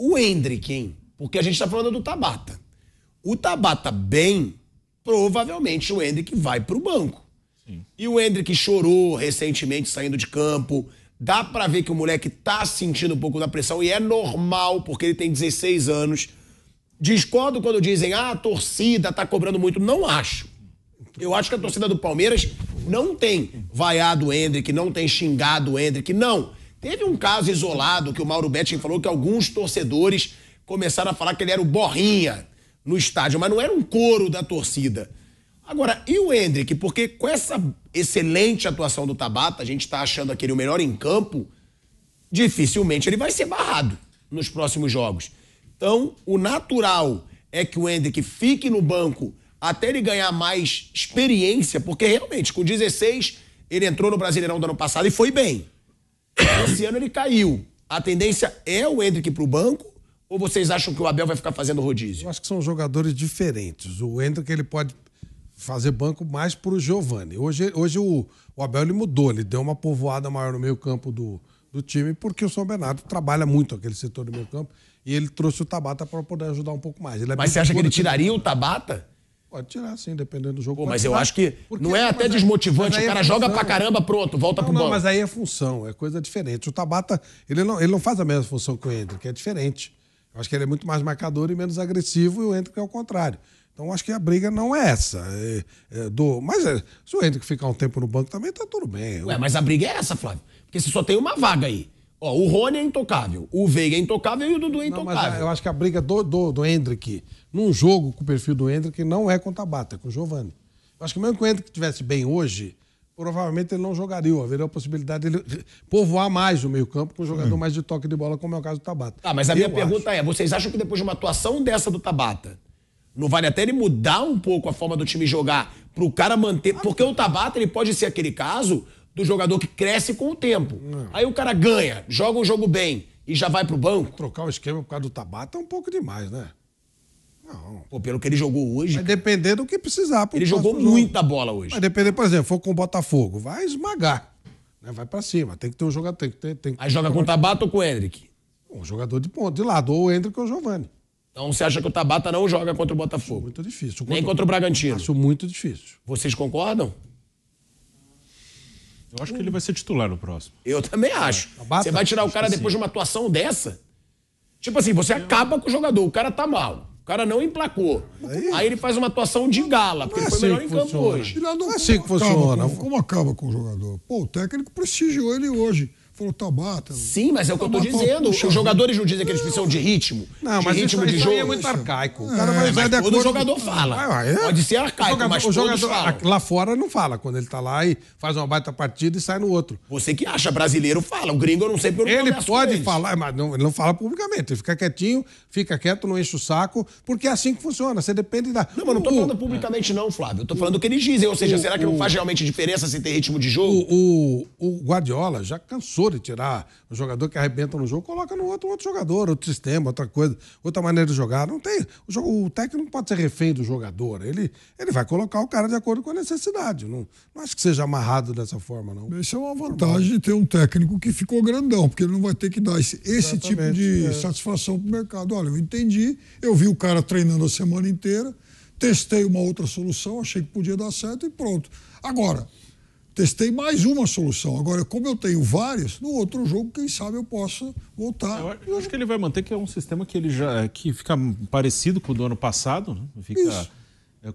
O Endrick, hein? Porque a gente tá falando do Tabata. O Tabata bem, provavelmente o Endrick vai pro banco. Sim. E o Endrick chorou recentemente saindo de campo. Dá pra ver que o moleque tá sentindo um pouco da pressão e é normal, porque ele tem 16 anos. Discordo quando dizem, a torcida tá cobrando muito. Não acho. Eu acho que a torcida do Palmeiras não tem vaiado o Endrick, não tem xingado o Endrick, não. Teve um caso isolado que o Mauro Betting falou que alguns torcedores começaram a falar que ele era o Borrinha no estádio, mas não era um coro da torcida. Agora, e o Endrick? Porque com essa excelente atuação do Tabata, a gente tá achando aquele o melhor em campo, dificilmente ele vai ser barrado nos próximos jogos. Então, o natural é que o Endrick fique no banco até ele ganhar mais experiência, porque realmente, com 16, ele entrou no Brasileirão do ano passado e foi bem. Esse ano ele caiu. A tendência é o Endrick pro banco ou vocês acham que o Abel vai ficar fazendo rodízio? Eu acho que são jogadores diferentes. O Endrick ele pode fazer banco mais pro Giovani. Hoje o Abel ele mudou, ele deu uma povoada maior no meio campo do time, porque o São Bernardo trabalha muito aquele setor do meio campo e ele trouxe o Tabata para poder ajudar um pouco mais. Mas você acha que ele tiraria o Tabata? Pode tirar, sim, dependendo do jogo. Pô, mas eu acho que não é até desmotivante, o cara joga pra caramba, pronto, volta pro banco. Não, mas aí é função, é coisa diferente. O Tabata, ele não faz a mesma função que o Endrick, é diferente. Eu acho que ele é muito mais marcador e menos agressivo e o Endrick é o contrário. Então eu acho que a briga não é essa. Mas se o Endrick ficar um tempo no banco também, tá tudo bem. Ué, mas a briga é essa, Flávio. Porque você só tem uma vaga aí. Ó, o Rony é intocável, o Veiga é intocável e o Dudu é intocável. Não, mas eu acho que a briga do Endrick, num jogo com o perfil do Endrick, não é com o Tabata, é com o Giovani. Eu acho que mesmo que o Endrick estivesse bem hoje, provavelmente ele não jogaria. Haveria a possibilidade dele povoar mais o meio-campo com um jogador mais de toque de bola, como é o caso do Tabata. Ah, mas a minha pergunta é, vocês acham que depois de uma atuação dessa do Tabata, não vale até ele mudar um pouco a forma do time jogar pro cara manter... Porque o Tabata, ele pode ser aquele caso do jogador que cresce com o tempo. Aí o cara ganha, joga um jogo bem e já vai pro banco. Trocar o esquema por causa do Tabata é um pouco demais, né? Não. Pô, pelo que ele jogou hoje... Vai depender do que precisar. Ele jogou muita bola hoje. Vai depender, por exemplo, for com o Botafogo, vai esmagar. Né? Vai pra cima. Tem que ter um jogador... Aí joga com o Tabata ou com o Endrick? Um jogador de ponto, de lado, ou o Endrick ou o Giovani. Então você acha que o Tabata não joga contra o Botafogo? Muito difícil. Nem contra o Bragantino? Acho muito difícil. Vocês concordam? Eu acho que ele vai ser titular no próximo. Eu também acho. Você vai tirar o cara depois de uma atuação dessa? Tipo assim, você acaba com o jogador, o cara tá mal. O cara não emplacou. Aí ele faz uma atuação de gala, porque ele foi melhor em campo hoje. Não é assim que funciona. Como acaba com o jogador? Pô, o técnico prestigiou ele hoje. Falou, Tabata. Sim, mas é o que eu tô dizendo. Os jogadores não dizem que eles precisam de ritmo. Não, mas ritmo isso de jogo. aí é muito arcaico. O cara vai todo jogador fala. Pode ser arcaico, mas todos falam. Lá fora não fala, quando ele tá lá e faz uma baita partida e sai no outro. Você que acha, brasileiro fala. O gringo eu não sei porque eu não Ele pode falar, mas ele não fala publicamente. Ele fica quietinho, fica quieto, não enche o saco, porque é assim que funciona. Você depende da... Não, mas não tô falando publicamente não, Flávio. Eu tô falando o que eles dizem. Ou seja, será que não faz realmente diferença se ter ritmo de jogo? O Guardiola já cansou de tirar o jogador que arrebenta no jogo, coloca no outro jogador, outro sistema, outra coisa, outra maneira de jogar. Não tem. O técnico não pode ser refém do jogador. Ele vai colocar o cara de acordo com a necessidade. Não acho que seja amarrado dessa forma, não. Isso é uma vantagem de ter um técnico que ficou grandão, porque ele não vai ter que dar esse tipo de satisfação pro mercado. Olha, eu entendi, eu vi o cara treinando a semana inteira, testei uma outra solução, achei que podia dar certo e pronto. Agora, testei mais uma solução. Agora, como eu tenho várias, no outro jogo, quem sabe eu possa voltar. Eu acho que ele vai manter, que é um sistema que ele que fica parecido com o do ano passado, né? Fica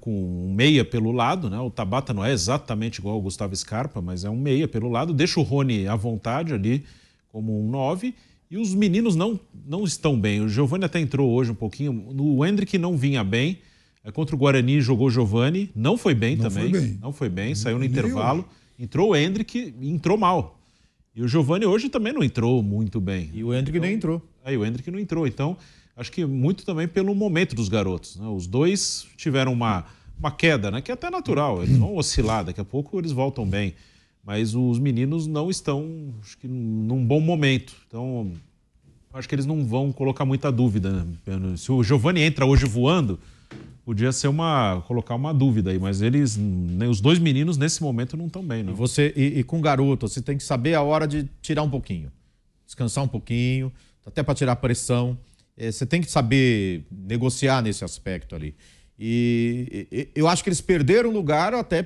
com um meia pelo lado, né? O Tabata não é exatamente igual ao Gustavo Scarpa, mas é um meia pelo lado. Deixa o Rony à vontade ali como um 9. E os meninos não estão bem. O Giovani até entrou hoje um pouquinho. O Endrick não vinha bem. Contra o Guarani jogou o Giovani. Não foi bem também. Não foi bem. Saiu no intervalo. Entrou o Endrick e entrou mal. E o Giovani hoje também não entrou muito bem. E o Endrick nem entrou. Aí o Endrick não entrou. Então, acho que muito também pelo momento dos garotos, né? Os dois tiveram uma queda, né? Que é até natural. Eles vão oscilar. Daqui a pouco eles voltam bem. Mas os meninos não estão, acho que, num bom momento. Então, acho que eles não vão colocar muita dúvida, né? Se o Giovani entra hoje voando, podia ser colocar uma dúvida aí, mas eles, os dois meninos nesse momento não estão bem, não. E com garoto, você tem que saber a hora de tirar um pouquinho, descansar um pouquinho, até para tirar a pressão você tem que saber negociar nesse aspecto ali. E eu acho que eles perderam lugar até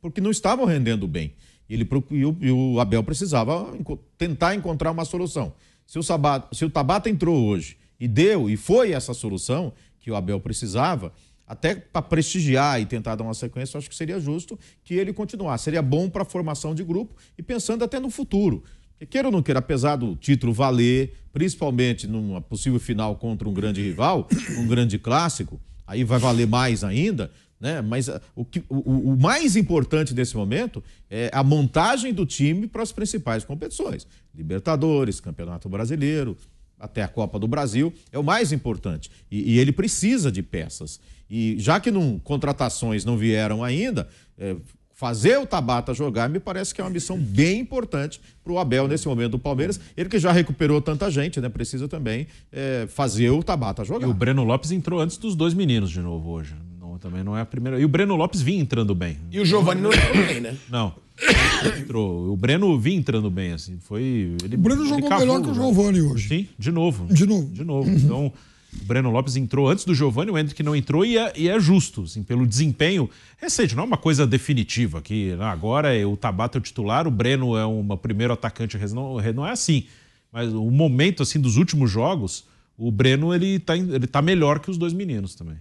porque não estavam rendendo bem. E o Abel precisava tentar encontrar uma solução. Se o Tabata entrou hoje e foi essa solução que o Abel precisava, até para prestigiar e tentar dar uma sequência, eu acho que seria justo que ele continuasse. Seria bom para a formação de grupo e pensando até no futuro. Porque queira ou não queira, apesar do título valer, principalmente numa possível final contra um grande rival, um grande clássico, aí vai valer mais ainda, né? Mas o mais importante nesse momento é a montagem do time para as principais competições. Libertadores, Campeonato Brasileiro, até a Copa do Brasil, é o mais importante. E ele precisa de peças. E já que contratações não vieram ainda, fazer o Tabata jogar me parece que é uma missão bem importante para o Abel nesse momento do Palmeiras. Ele que já recuperou tanta gente, né? Precisa também fazer o Tabata jogar. E o Breno Lopes entrou antes dos 2 meninos de novo hoje. Também não é a primeira. E o Breno Lopes vinha entrando bem. E o Giovani não entrou bem, né? Não. Entrou. O Breno vinha entrando bem, assim. O Breno jogou melhor que o Giovani hoje. Sim, de novo. De novo. Então, o Breno Lopes entrou antes do Giovani, o Endrick não entrou e é justo, assim, pelo desempenho recente. Não é uma coisa definitiva, que agora o Tabata é o titular, o Breno é um primeiro atacante, não é assim. Mas o momento, assim, dos últimos jogos, o Breno, ele tá melhor que os 2 meninos também.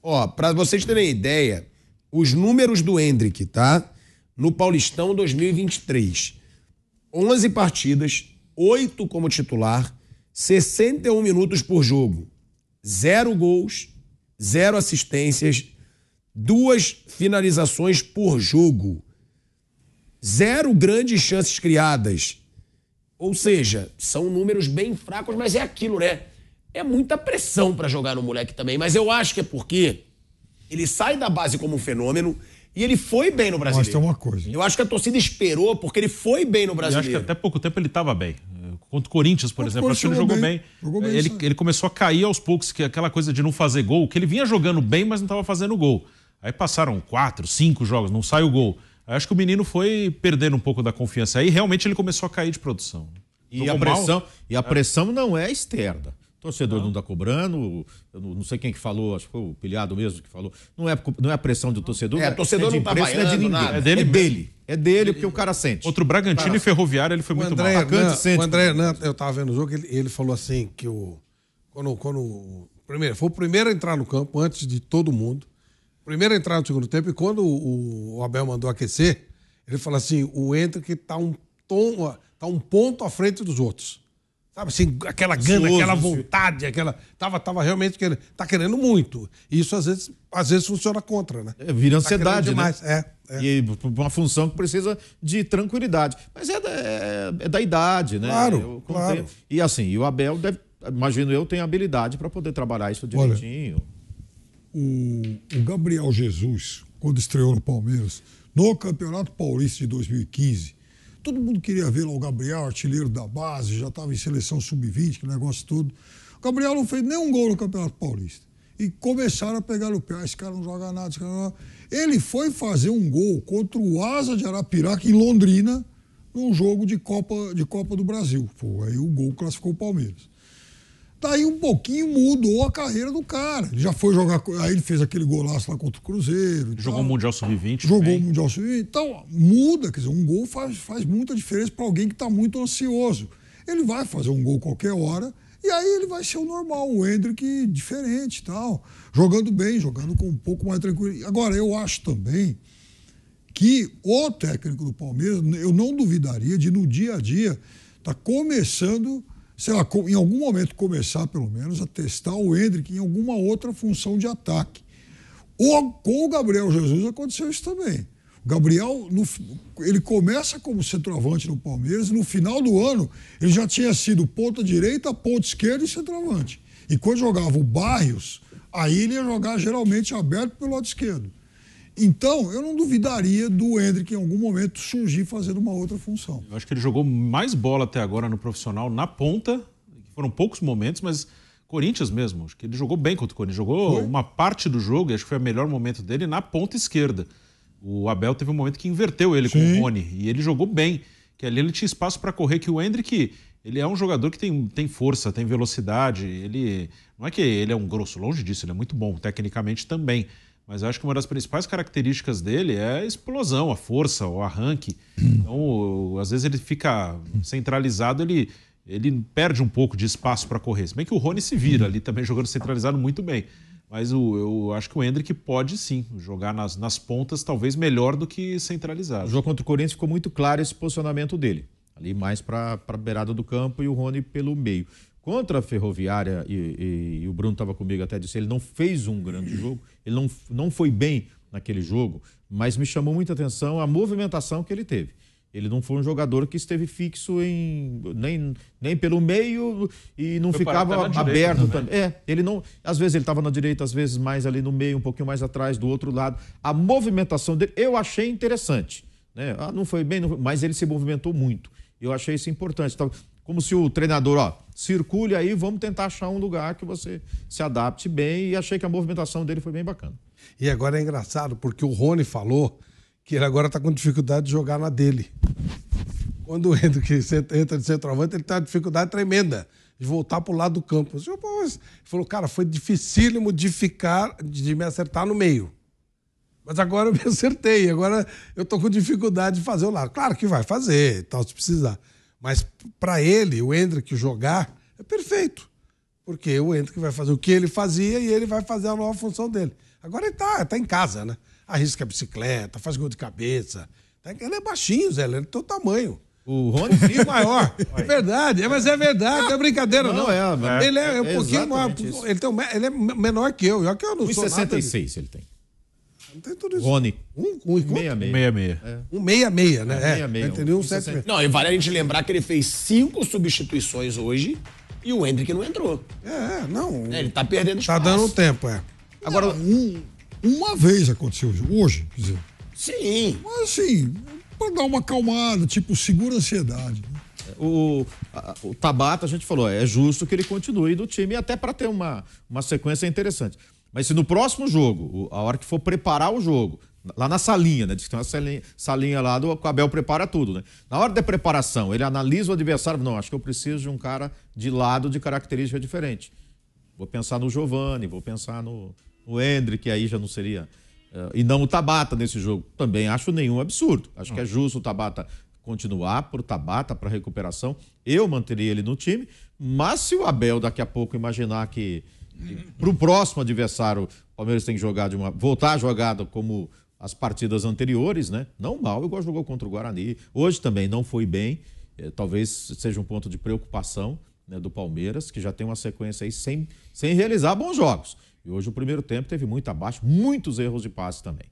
Ó, pra vocês terem ideia, os números do Endrick, tá? No Paulistão 2023. 11 partidas, 8 como titular, 61 minutos por jogo. 0 gols, 0 assistências, 2 finalizações por jogo. 0 grandes chances criadas. Ou seja, são números bem fracos, mas é aquilo, né? É muita pressão pra jogar no moleque também, mas eu acho que é porque ele sai da base como um fenômeno e ele foi bem no Brasileiro. Mas tem uma coisa. Eu acho que a torcida esperou porque ele foi bem no Brasileiro. Eu acho que até pouco tempo ele estava bem. Contra o Corinthians, por exemplo, acho que ele jogou bem. Ele começou a cair aos poucos, que aquela coisa de não fazer gol, que ele vinha jogando bem, mas não estava fazendo gol. Aí passaram 4, 5 jogos, não sai o gol. Aí acho que o menino foi perdendo um pouco da confiança. Aí realmente ele começou a cair de produção. E a pressão não é externa. O torcedor não está cobrando, eu não sei quem que falou, acho que foi o Pilhado mesmo que falou. Não é a pressão do torcedor. O torcedor não está vaiando, não é de ninguém. nada. É dele porque o cara sente. Outro Bragantino e Ferroviário, ele foi muito mal. O André Hernan, eu estava vendo o jogo, ele falou assim que foi o primeiro a entrar no campo antes de todo mundo, primeiro a entrar no segundo tempo, e quando o Abel mandou aquecer, ele falou assim, o Endrick está um ponto à frente dos outros. Sabe assim, aquela gana, aquela vontade, tava realmente querendo, tá querendo muito. E isso às vezes funciona contra, né? Vira ansiedade, né? E uma função que precisa de tranquilidade. Mas é da idade, né? Claro. E assim, o Abel imagino eu, tem habilidade para poder trabalhar isso direitinho. Olha, o Gabriel Jesus, quando estreou no Palmeiras, no Campeonato Paulista de 2015, todo mundo queria ver lá o Gabriel, artilheiro da base, já estava em seleção sub-20, que negócio todo. O Gabriel não fez nenhum gol no Campeonato Paulista. E começaram a pegar no pé. Esse cara não joga nada, esse cara não joga nada. Ele foi fazer um gol contra o Asa de Arapiraca, em Londrina, num jogo de Copa do Brasil. Pô, aí o gol classificou o Palmeiras. Daí um pouquinho mudou a carreira do cara. Ele já foi jogar, aí ele fez aquele golaço lá contra o Cruzeiro. Jogou o Mundial Sub-20. Jogou o Mundial Sub-20. Então, muda, quer dizer, um gol faz muita diferença para alguém que está muito ansioso. Ele vai fazer um gol qualquer hora e aí ele vai ser o normal, o Endrick diferente e tal. Jogando bem, jogando com um pouco mais tranquilo. Agora, eu acho também que o técnico do Palmeiras, eu não duvidaria de, no dia a dia, tá começando, sei lá, em algum momento começar, pelo menos, a testar o Endrick em alguma outra função de ataque. Com o Gabriel Jesus aconteceu isso também. O Gabriel, ele começa como centroavante no Palmeiras, e no final do ano ele já tinha sido ponta direita, ponta esquerda e centroavante. E quando jogava o Barrios, aí ele ia jogar geralmente aberto pelo lado esquerdo. Então, eu não duvidaria do Endrick em algum momento surgir fazendo uma outra função. Eu acho que ele jogou mais bola até agora no profissional, na ponta. Foram poucos momentos, mas Corinthians mesmo. Acho que ele jogou bem contra o Corinthians. Jogou uma parte do jogo, e acho que foi o melhor momento dele, na ponta esquerda. O Abel teve um momento que inverteu ele com o Rony, e ele jogou bem. Que ali ele tinha espaço para correr, que o Endrick, ele é um jogador que tem força, tem velocidade. Ele não é que ele é um grosso, longe disso, ele é muito bom tecnicamente também. Mas eu acho que uma das principais características dele é a explosão, a força, o arranque. Então, às vezes ele fica centralizado, ele perde um pouco de espaço para correr. Se bem que o Rony se vira ali também jogando centralizado muito bem. Mas eu acho que o Endrick pode sim jogar nas pontas, talvez melhor do que centralizado. O jogo contra o Corinthians ficou muito claro esse posicionamento dele. Ali mais para a beirada do campo e o Rony pelo meio. Contra a Ferroviária, e o Bruno estava comigo até disse, ele não fez um grande jogo, ele não foi bem naquele jogo, mas me chamou muita atenção a movimentação que ele teve. Ele não foi um jogador que esteve fixo nem pelo meio e não ficava aberto também. Ele não, às vezes ele estava na direita, às vezes mais ali no meio, um pouquinho mais atrás, do outro lado. A movimentação dele eu achei interessante, né? Não foi bem, mas ele se movimentou muito. Eu achei isso importante. Então, como se o treinador, circule aí, vamos tentar achar um lugar que você se adapte bem, e achei que a movimentação dele foi bem bacana. E agora é engraçado, porque o Rony falou que ele agora está com dificuldade de jogar na dele. Quando o Endrick entra de centroavante, ele tem uma dificuldade tremenda de voltar para o lado do campo. Ele falou, cara, foi dificílimo de me acertar no meio. Mas agora eu me acertei, agora eu estou com dificuldade de fazer o lado. Claro que vai fazer, tal, se precisar. Mas para ele, o Endrick jogar é perfeito. Porque o Endrick vai fazer o que ele fazia e ele vai fazer a nova função dele. Agora ele tá em casa, né? Arrisca a bicicleta, faz gol de cabeça. Ele é baixinho, Zé, ele é do teu tamanho. O Rony é maior. É verdade, mas é verdade, não é brincadeira, não. Ele é um pouquinho maior. Ele é menor que eu. Eu que eu não sou nada. 1,66 ele tem. Não tem tudo isso. Rony. 1,66. 1,66, né? 1,66. Entendeu? 1,70. Não, e vale a gente lembrar que ele fez 5 substituições hoje e o Endrick não entrou. Não. Ele tá perdendo Tá espaço. dando tempo, Agora, uma vez aconteceu hoje, quer dizer. Sim. Mas assim, para dar uma acalmada, tipo, segura a ansiedade. Né? O Tabata, a gente falou, é justo que ele continue no time, até para ter uma sequência interessante. Mas se no próximo jogo, a hora que for preparar o jogo, lá na salinha, né? Diz que tem uma salinha lá, o Abel prepara tudo, né? Na hora da preparação, ele analisa o adversário, não, acho que eu preciso de um cara de lado de característica diferente. Vou pensar no Giovani, vou pensar no Endrick, que aí já não seria... e não o Tabata nesse jogo. Também acho nenhum absurdo. Acho que é justo o Tabata continuar por Tabata, para recuperação. Eu manteria ele no time, mas se o Abel daqui a pouco imaginar que para o próximo adversário o Palmeiras tem que jogar voltar a jogada como as partidas anteriores, né? Não mal, igual jogou contra o Guarani. Hoje também não foi bem. Talvez seja um ponto de preocupação, né, do Palmeiras, que já tem uma sequência aí sem realizar bons jogos. E hoje o primeiro tempo teve muito abaixo, muitos erros de passe também.